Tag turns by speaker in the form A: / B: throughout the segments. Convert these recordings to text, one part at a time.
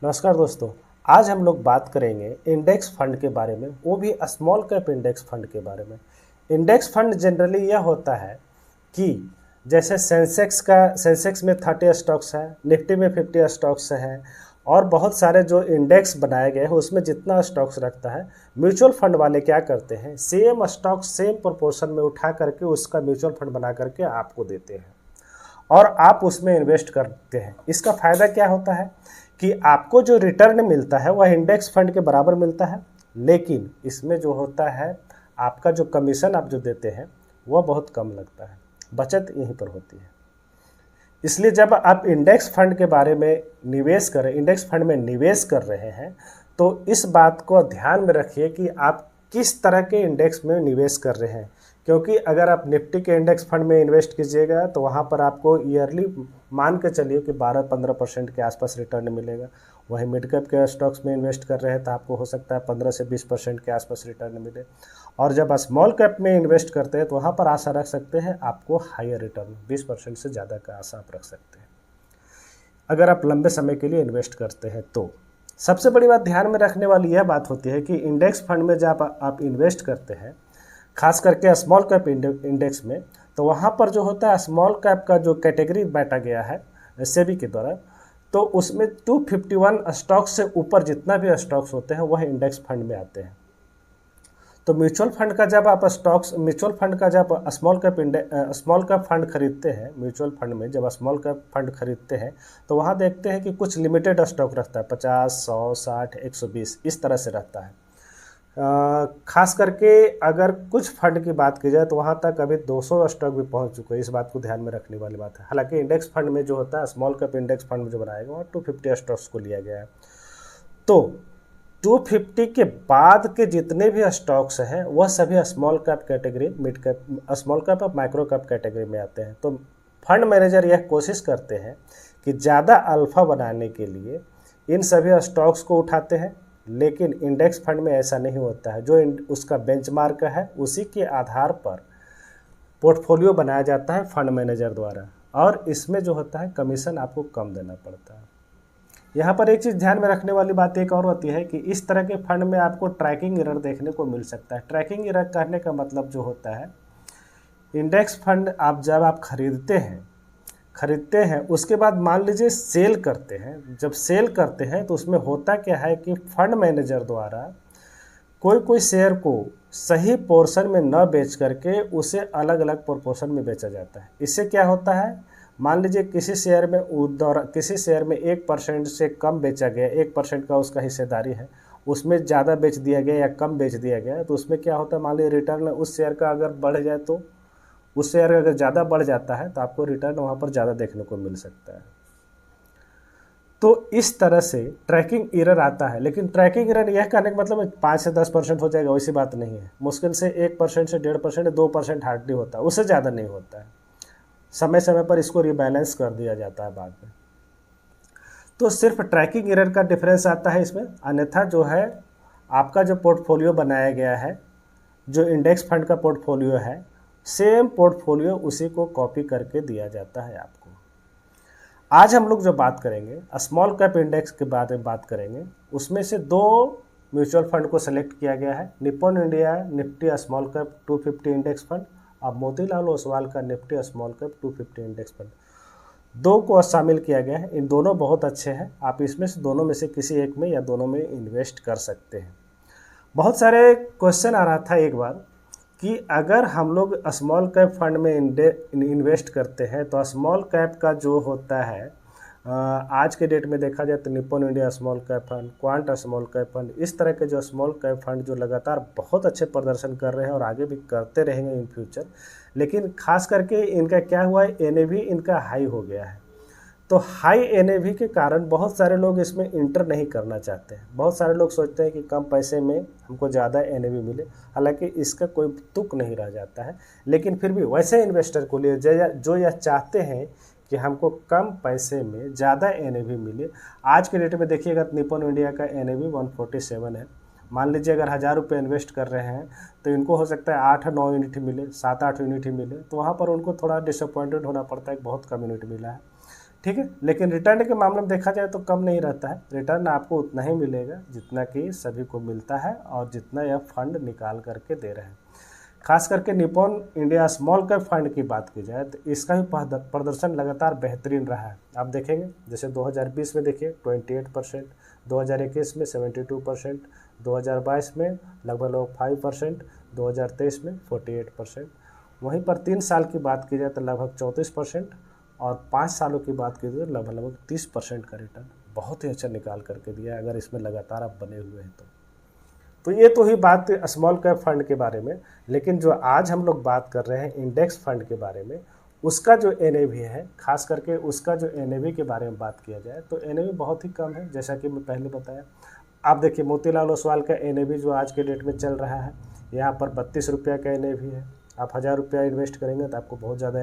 A: नमस्कार दोस्तों। आज हम लोग बात करेंगे इंडेक्स फंड के बारे में, वो भी स्मॉल कैप इंडेक्स फंड के बारे में। इंडेक्स फंड जनरली यह होता है कि जैसे सेंसेक्स में 30 स्टॉक्स है, निफ्टी में 50 स्टॉक्स हैं और बहुत सारे जो इंडेक्स बनाए गए हैं उसमें जितना स्टॉक्स रखता है, म्यूचुअल फंड वाले क्या करते हैं, सेम स्टॉक सेम प्रोपोर्शन में उठा करके उसका म्यूचुअल फंड बना करके आपको देते हैं और आप उसमें इन्वेस्ट करते हैं। इसका फ़ायदा क्या होता है कि आपको जो रिटर्न मिलता है वह इंडेक्स फंड के बराबर मिलता है, लेकिन इसमें जो होता है आपका जो कमीशन आप जो देते हैं वह बहुत कम लगता है। बचत यहीं पर होती है। इसलिए जब आप इंडेक्स फंड के बारे में इंडेक्स फंड में निवेश कर रहे हैं तो इस बात को ध्यान में रखिए कि आप किस तरह के इंडेक्स में निवेश कर रहे हैं, क्योंकि अगर आप निफ्टी के इंडेक्स फंड में इन्वेस्ट कीजिएगा तो वहाँ पर आपको ईयरली मान के चलिए कि 12-15% के आसपास रिटर्न मिलेगा। वहीं मिड कैप के स्टॉक्स में इन्वेस्ट कर रहे हैं तो आपको हो सकता है 15 से 20% के आसपास रिटर्न मिले। और जब आप स्मॉल कैप में इन्वेस्ट करते हैं तो वहाँ पर आशा रख सकते हैं आपको हायर रिटर्न 20% से ज़्यादा का आशा आप रख सकते हैं अगर आप लंबे समय के लिए इन्वेस्ट करते हैं। तो सबसे बड़ी बात ध्यान में रखने वाली यह बात होती है कि इंडेक्स फंड में जब आप इन्वेस्ट करते हैं, खास करके स्मॉल कैप इंडेक्स में, तो वहाँ पर जो होता है स्मॉल कैप का जो कैटेगरी बांटा गया है सेबी के द्वारा, तो उसमें 251 स्टॉक से ऊपर जितना भी स्टॉक्स होते हैं वह इंडेक्स फंड में आते हैं। तो म्यूचुअल फंड का जब स्मॉल कैप फंड खरीदते हैं, म्यूचुअल फंड में जब स्मॉल कैप फंड खरीदते हैं तो वहाँ देखते हैं कि कुछ लिमिटेड स्टॉक रहता है, 50, 100, 60, 120 इस तरह से रहता है। खास करके अगर कुछ फंड की बात की जाए तो वहाँ तक अभी 200 स्टॉक भी पहुँच चुके हैं। इस बात को ध्यान में रखने वाली बात है। हालांकि इंडेक्स फंड में जो होता है स्मॉल कैप इंडेक्स फंड में जो बनाया गया वहाँ 250 स्टॉक्स को लिया गया है। तो 250 के बाद के जितने भी स्टॉक्स हैं वह सभी small cap category, mid cap, small cap और माइक्रो कैप कैटेगरी में आते हैं। तो फंड मैनेजर यह कोशिश करते हैं कि ज़्यादा अल्फा बनाने के लिए इन सभी स्टॉक्स को उठाते हैं, लेकिन इंडेक्स फंड में ऐसा नहीं होता है। जो उसका बेंचमार्क है उसी के आधार पर पोर्टफोलियो बनाया जाता है फंड मैनेजर द्वारा, और इसमें जो होता है कमीशन आपको कम देना पड़ता है। यहाँ पर एक चीज़ ध्यान में रखने वाली बात एक और होती है कि इस तरह के फंड में आपको ट्रैकिंग एरर देखने को मिल सकता है। ट्रैकिंग एरर करने का मतलब जो होता है, इंडेक्स फंड जब आप खरीदते हैं उसके बाद मान लीजिए सेल करते हैं। जब सेल करते हैं तो उसमें होता क्या है कि फंड मैनेजर द्वारा कोई शेयर को सही पोर्शन में न बेच करके उसे अलग अलग प्रोपोर्शन में बेचा जाता है। इससे क्या होता है, मान लीजिए किसी शेयर में 1% से कम बेचा गया, 1% का उसका हिस्सेदारी है, उसमें ज़्यादा बेच दिया गया या कम बेच दिया गया, तो उसमें क्या होता है, मान लीजिए रिटर्न उस शेयर का अगर बढ़ जाए तो उस शेयर अगर ज़्यादा बढ़ जाता है तो आपको रिटर्न वहाँ पर ज़्यादा देखने को मिल सकता है। तो इस तरह से ट्रैकिंग एरर आता है। लेकिन ट्रैकिंग एरर यह कहने का मतलब 5 से 10% हो जाएगा, वैसी बात नहीं है। मुश्किल से 1% से 1.5%, 2% हार्डली होता है, उससे ज़्यादा नहीं होता है। समय समय पर इसको रिबैलेंस कर दिया जाता है बाद में। तो सिर्फ ट्रैकिंग एरर का डिफरेंस आता है इसमें, अन्यथा जो है आपका जो पोर्टफोलियो बनाया गया है, जो इंडेक्स फंड का पोर्टफोलियो है, सेम पोर्टफोलियो उसी को कॉपी करके दिया जाता है आपको। आज हम लोग जो बात करेंगे स्मॉल कैप इंडेक्स के बारे में बात करेंगे। उसमें से 2 म्यूचुअल फंड को सेलेक्ट किया गया है, Nippon India Nifty small cap 250 index fund और मोतीलाल ओसवाल का Nifty small cap 250 index fund. 2 को शामिल किया गया है। इन दोनों बहुत अच्छे हैं। आप इसमें से दोनों में से किसी एक में या दोनों में इन्वेस्ट कर सकते हैं। बहुत सारे क्वेश्चन आ रहा था एक बार कि अगर हम लोग स्मॉल कैप फंड में इन्वेस्ट करते हैं तो स्मॉल कैप का जो होता है, आज के डेट में देखा जाए तो Nippon India small cap fund, quant small cap fund, इस तरह के जो स्मॉल कैप फंड जो लगातार बहुत अच्छे प्रदर्शन कर रहे हैं और आगे भी करते रहेंगे इन फ्यूचर। लेकिन खास करके इनका क्या हुआ है, एनएवी इनका हाई हो गया है। तो हाई एनएवी के कारण बहुत सारे लोग इसमें इंटर नहीं करना चाहते हैं। बहुत सारे लोग सोचते हैं कि कम पैसे में हमको ज़्यादा एनएवी मिले, हालांकि इसका कोई तुक नहीं रह जाता है। लेकिन फिर भी वैसे इन्वेस्टर को लिए जो यह चाहते हैं कि हमको कम पैसे में ज़्यादा एनएवी मिले। आज के डेट में देखिएगा निप्पॉन इंडिया का एनएवी 147 है। मान लीजिए अगर 1000 रुपये इन्वेस्ट कर रहे हैं तो इनको हो सकता है 8-9 यूनिट मिले, 7-8 यूनिट मिले, तो वहाँ पर उनको थोड़ा डिसअपॉइंटेड होना पड़ता है, बहुत कम यूनिट मिला है। ठीक है। लेकिन रिटर्न के मामले में देखा जाए तो कम नहीं रहता है, रिटर्न आपको उतना ही मिलेगा जितना कि सभी को मिलता है और जितना यह फंड निकाल करके दे रहे हैं। खास करके Nippon India small cap fund की बात की जाए तो इसका भी प्रदर्शन लगातार बेहतरीन रहा है। आप देखेंगे जैसे 2020 में देखिए 28%, 2021 में 72%, 2022 में लगभग 5%, 2023 में 48%। वहीं पर 3 साल की बात की जाए तो लगभग 34% और 5 सालों की बात की जाए तो लगभग 30% का रिटर्न बहुत ही अच्छा निकाल करके दिया है, अगर इसमें लगातार आप बने हुए हैं तो ये तो ही बात स्मॉल कैप फंड के बारे में। लेकिन जो आज हम लोग बात कर रहे हैं इंडेक्स फंड के बारे में, उसका जो एनएवी है, खास करके उसका जो एनएवी के बारे में बात किया जाए तो एनएवी बहुत ही कम है, जैसा कि मैं पहले बताया। आप देखिए मोतीलाल ओसवाल का एनएवी जो आज के डेट में चल रहा है, यहाँ पर 32 रुपया का एनएवी है। आप 1000 रुपया इन्वेस्ट करेंगे तो आपको बहुत ज़्यादा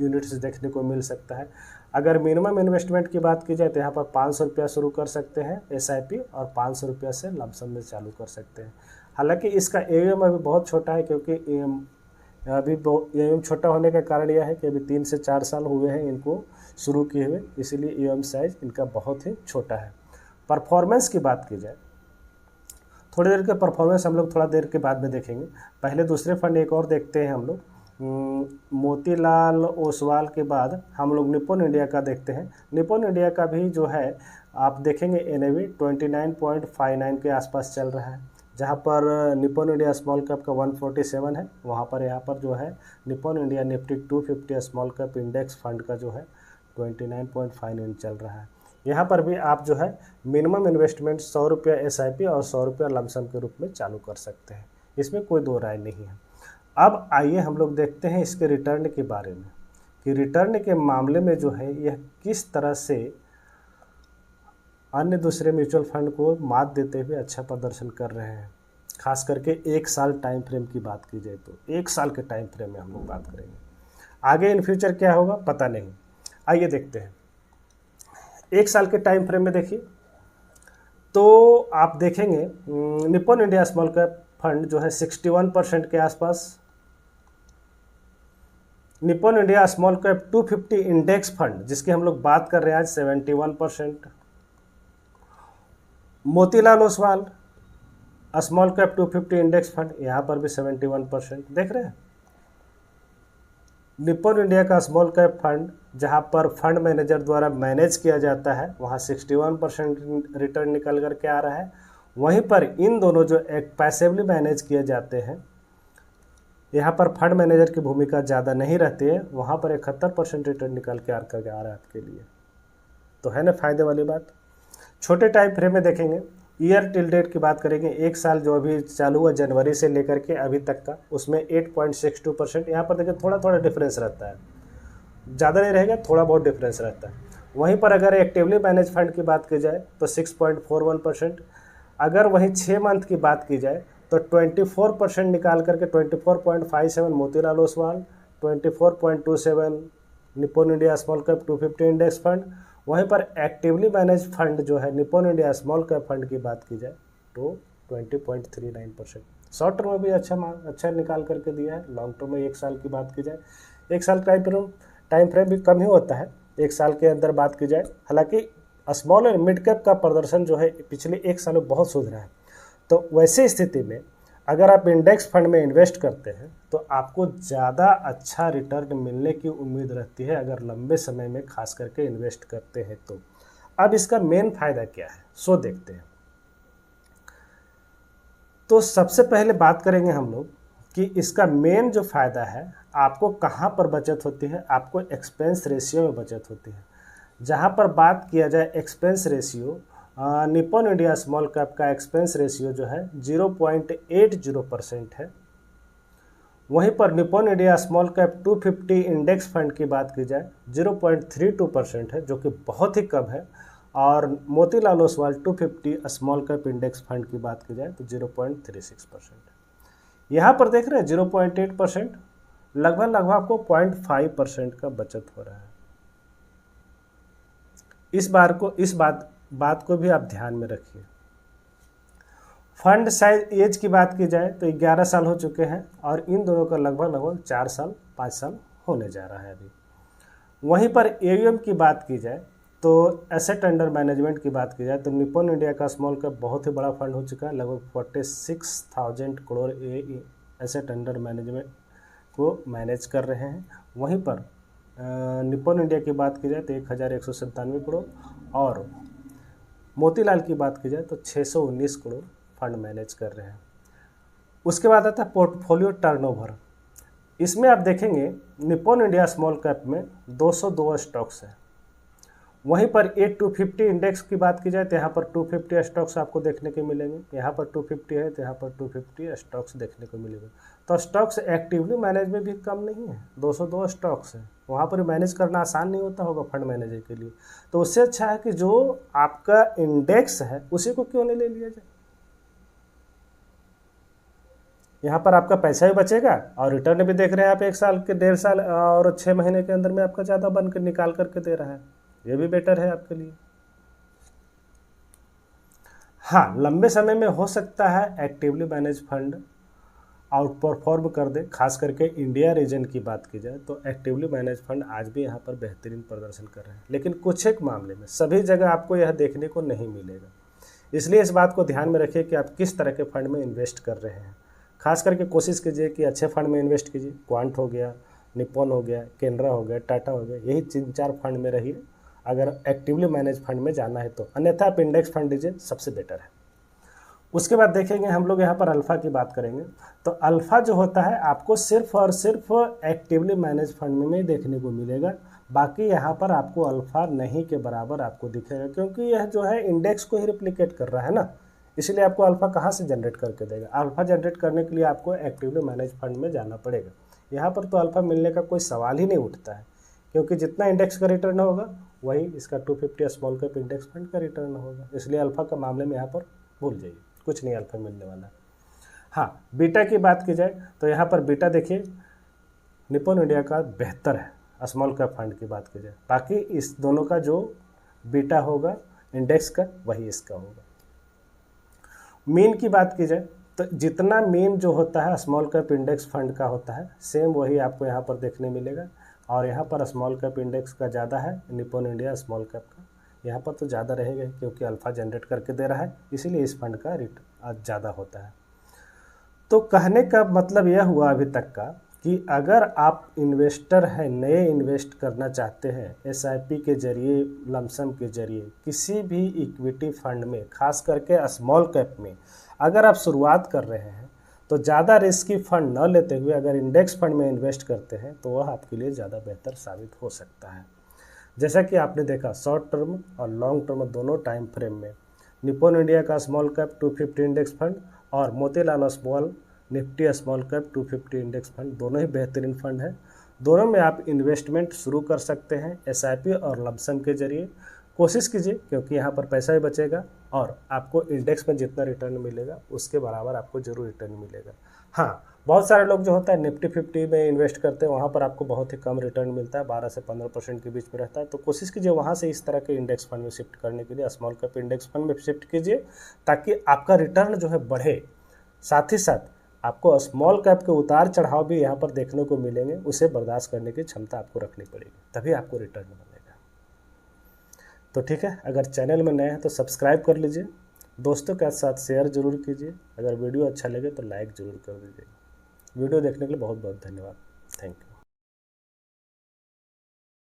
A: यूनिट्स देखने को मिल सकता है। अगर मिनिमम इन्वेस्टमेंट की बात की जाए तो यहाँ पर 500 रुपया शुरू कर सकते हैं एसआईपी और 500 रुपया से लमसम में चालू कर सकते हैं। हालांकि इसका एएम अभी बहुत छोटा है, क्योंकि एएम छोटा होने का कारण यह है कि अभी 3 से 4 साल हुए हैं इनको शुरू किए हुए, इसीलिए एएम साइज इनका बहुत ही छोटा है। परफॉर्मेंस की बात की जाए, थोड़ी देर के परफॉर्मेंस हम लोग थोड़ा देर के बाद में देखेंगे। पहले दूसरे फंड एक और देखते हैं हम लोग। मोतीलाल ओसवाल के बाद हम लोग निप्पॉन इंडिया का देखते हैं। निप्पॉन इंडिया का भी जो है आप देखेंगे एनएवी 29.59 के आसपास चल रहा है, जहां पर निप्पॉन इंडिया स्मॉल कैप का 147 है। वहां पर यहाँ पर जो है Nippon India Nifty 250 small cap index fund का जो है 29.59 चल रहा है। यहाँ पर भी आप जो है मिनिमम इन्वेस्टमेंट 100 रुपया एसआईपी और 100 रुपया लमसम के रूप में चालू कर सकते हैं, इसमें कोई दो राय नहीं है। अब आइए हम लोग देखते हैं इसके रिटर्न के बारे में कि रिटर्न के मामले में जो है यह किस तरह से अन्य दूसरे म्यूचुअल फंड को मात देते हुए अच्छा प्रदर्शन कर रहे हैं। खास करके 1 साल टाइम फ्रेम की बात की जाए तो 1 साल के टाइम फ्रेम में हम लोग बात करेंगे। आगे इन फ्यूचर क्या होगा पता नहीं, आइए देखते हैं। 1 साल के टाइम फ्रेम में देखिए तो आप देखेंगे Nippon India small cap fund जो है 61% के आसपास, Nippon India small cap 250 index fund जिसकी हम लोग बात कर रहे हैं आज 71%, Motilal Oswal small cap 250 index fund यहाँ पर भी 71% देख रहे हैं। निप्पॉन इंडिया का स्मॉल कैप फंड जहाँ पर फंड मैनेजर द्वारा मैनेज किया जाता है वहाँ 61% रिटर्न निकल करके आ रहा है। वहीं पर इन दोनों जो एक पैसिवली मैनेज किए जाते हैं, यहाँ पर फंड मैनेजर की भूमिका ज़्यादा नहीं रहती है, वहाँ पर 71% रिटर्न निकल के आ रहा है आपके लिए, तो है ना फायदे वाली बात। छोटे टाइम फ्रेम में देखेंगे, ईयर टिल डेट की बात करेंगे, 1 साल जो अभी चालू हुआ जनवरी से लेकर के अभी तक का, उसमें 8.62%। यहाँ पर देखिए थोड़ा थोड़ा डिफरेंस रहता है, ज़्यादा नहीं रहेगा, थोड़ा बहुत डिफरेंस रहता है। वहीं पर अगर एक्टिवली मैनेज फंड की बात की जाए तो 6.41%। अगर वहीं 6 मंथ की बात की जाए तो 24% निकाल करके 24.57 Motilal Oswal, 24.27 Nippon India small cap 250 index fund. वहीं पर एक्टिवली मैनेज फंड जो है Nippon India small cap fund की बात की जाए तो 20.39%। शॉर्ट टर्म में भी अच्छा निकाल करके दिया है। लॉन्ग टर्म में 1 साल की बात की जाए, 1 साल टाइम फ्रेम भी कम ही होता है 1 साल के अंदर बात की जाए। हालांकि स्मॉल और मिड कैप का प्रदर्शन जो है पिछले 1 साल में बहुत सुधरा है। तो वैसे स्थिति में अगर आप इंडेक्स फंड में इन्वेस्ट करते हैं तो आपको ज़्यादा अच्छा रिटर्न मिलने की उम्मीद रहती है अगर लंबे समय में खास करके इन्वेस्ट करते हैं तो। अब इसका मेन फ़ायदा क्या है सो देखते हैं। तो सबसे पहले बात करेंगे हम लोग कि इसका मेन जो फ़ायदा है आपको कहाँ पर बचत होती है, आपको एक्सपेंस रेशियो में बचत होती है। जहाँ पर बात किया जाए expense ratio, Nippon India small cap का एक्सपेंस रेशियो जो है 0.80% है। वहीं पर Nippon India small cap 250 index fund की बात की जाए 0.32% है, जो कि बहुत ही कम है। और Motilal Oswal 250 small cap index fund की बात की जाए तो 0.36% है। यहाँ पर देख रहे हैं 0.8%, लगभग आपको 0.5% का बचत हो रहा है। इस बात को भी आप ध्यान में रखिए। फंड साइज एज की बात की जाए तो 11 साल हो चुके हैं और इन दोनों का लगभग 4 साल 5 साल होने जा रहा है अभी। वहीं पर AUM की बात की जाए तो एसेट अंडर मैनेजमेंट की बात की जाए तो निप्पॉन इंडिया का स्मॉल कैप बहुत ही बड़ा फंड हो चुका है, लगभग 46,000 करोड़ एसेट अंडर मैनेजमेंट को मैनेज कर रहे हैं। वहीं पर निप्पॉन इंडिया की बात की जाए तो 1,197 करोड़ और मोतीलाल की बात की जाए तो 619 करोड़ फंड मैनेज कर रहे हैं। उसके बाद आता है पोर्टफोलियो टर्नओवर। इसमें आप देखेंगे निप्पॉन इंडिया स्मॉल कैप में 202 स्टॉक्स है। वहीं पर A250 इंडेक्स की बात की जाए तो यहाँ पर 250 स्टॉक्स आपको देखने को मिलेंगे, यहाँ पर 250 है तो यहाँ पर 250 स्टॉक्स देखने को मिलेंगे। तो स्टॉक्स एक्टिवली मैनेज में भी कम नहीं है, 202 स्टॉक्स है, वहाँ पर मैनेज करना आसान नहीं होता होगा फंड मैनेजर के लिए। तो उससे अच्छा है कि जो आपका इंडेक्स है उसी को क्यों नहीं ले लिया जाए। यहाँ पर आपका पैसा भी बचेगा और रिटर्न भी देख रहे हैं आप 1 साल के 1.5 साल और 6 महीने के अंदर में आपका ज़्यादा बन कर निकाल करके दे रहा है, ये भी बेटर है आपके लिए। हाँ, लंबे समय में हो सकता है actively manage fund out perform कर दे, खास करके इंडिया रीजन की बात की जाए तो एक्टिवली मैनेज फंड आज भी यहाँ पर बेहतरीन प्रदर्शन कर रहे हैं, लेकिन कुछ एक मामले में सभी जगह आपको यह देखने को नहीं मिलेगा। इसलिए इस बात को ध्यान में रखिए कि आप किस तरह के फंड में इन्वेस्ट कर रहे हैं। खास करके कोशिश कीजिए कि अच्छे फंड में इन्वेस्ट कीजिए, क्वांट हो गया, निप्पॉन हो गया, केनरा हो गया, टाटा हो गया, यही 3-4 फंड में रहिए अगर एक्टिवली मैनेज फंड में जाना है तो, अन्यथा आप इंडेक्स फंड लीजिए, सबसे बेटर है। उसके बाद देखेंगे हम लोग यहाँ पर अल्फ़ा की बात करेंगे तो अल्फ़ा जो होता है आपको सिर्फ और सिर्फ एक्टिवली मैनेज फंड में ही देखने को मिलेगा, बाकी यहाँ पर आपको अल्फ़ा नहीं के बराबर आपको दिखेगा, क्योंकि यह जो है इंडेक्स को ही रिप्लिकेट कर रहा है ना, इसलिए आपको अल्फ़ा कहाँ से जनरेट करके देगा। अल्फ़ा जनरेट करने के लिए आपको एक्टिवली मैनेज फंड में जाना पड़ेगा। यहाँ पर तो अल्फ़ा मिलने का कोई सवाल ही नहीं उठता है, क्योंकि जितना इंडेक्स का रिटर्न होगा वही इसका 250 स्मॉल कैप इंडेक्स फंड का रिटर्न होगा, इसलिए अल्फ़ा का मामले में यहाँ पर भूल जाइए, कुछ नहीं अल्फ़ा मिलने वाला। हाँ, बीटा की बात की जाए तो यहाँ पर बीटा देखिए निप्पॉन इंडिया का बेहतर है स्मॉल कैप फंड की बात की जाए, बाकी इस दोनों का जो बीटा होगा इंडेक्स का वही इसका होगा। मीन की बात की जाए तो जितना मीन जो होता है स्मॉल कैप इंडेक्स फंड का होता है सेम वही आपको यहाँ पर देखने मिलेगा, और यहाँ पर स्मॉल कैप इंडेक्स का ज़्यादा है निप्पॉन इंडिया स्मॉल कैप का, यहाँ पर तो ज़्यादा रहेगा क्योंकि अल्फ़ा जनरेट करके दे रहा है, इसीलिए इस फंड का रिटर्न ज़्यादा होता है। तो कहने का मतलब यह हुआ अभी तक का कि अगर आप इन्वेस्टर हैं, नए इन्वेस्ट करना चाहते हैं SIP के जरिए, लमसम के जरिए किसी भी इक्विटी फंड में, खास करके स्मॉल कैप में अगर आप शुरुआत कर रहे हैं तो ज़्यादा रिस्की फंड न लेते हुए अगर इंडेक्स फंड में इन्वेस्ट करते हैं तो वह आपके लिए ज़्यादा बेहतर साबित हो सकता है। जैसा कि आपने देखा शॉर्ट टर्म और लॉन्ग टर्म दोनों टाइम फ्रेम में निप्पॉन इंडिया का स्मॉल कैप 250 इंडेक्स फंड और Motilal small Nifty small cap 250 index fund दोनों ही बेहतरीन फंड है। दोनों में आप इन्वेस्टमेंट शुरू कर सकते हैं SIP और लमसम के जरिए। कोशिश कीजिए क्योंकि यहाँ पर पैसा भी बचेगा और आपको इंडेक्स में जितना रिटर्न मिलेगा उसके बराबर आपको जरूर रिटर्न मिलेगा। हाँ, बहुत सारे लोग जो होता है निफ्टी 50 में इन्वेस्ट करते हैं, वहाँ पर आपको बहुत ही कम रिटर्न मिलता है, 12 से 15% के बीच में रहता है। तो कोशिश कीजिए वहाँ से इस तरह के इंडेक्स फंड में शिफ्ट करने के लिए स्मॉल कैप इंडेक्स फंड में शिफ्ट कीजिए, ताकि आपका रिटर्न जो है बढ़े। साथ ही साथ आपको स्मॉल कैप के उतार चढ़ाव भी यहाँ पर देखने को मिलेंगे, उसे बर्दाश्त करने की क्षमता आपको रखनी पड़ेगी, तभी आपको रिटर्न मिलेगा। तो ठीक है, अगर चैनल में नए हैं तो सब्सक्राइब कर लीजिए, दोस्तों के साथ शेयर जरूर कीजिए, अगर वीडियो अच्छा लगे तो लाइक ज़रूर कर दीजिएगा। वीडियो देखने के लिए बहुत बहुत धन्यवाद। Thank you.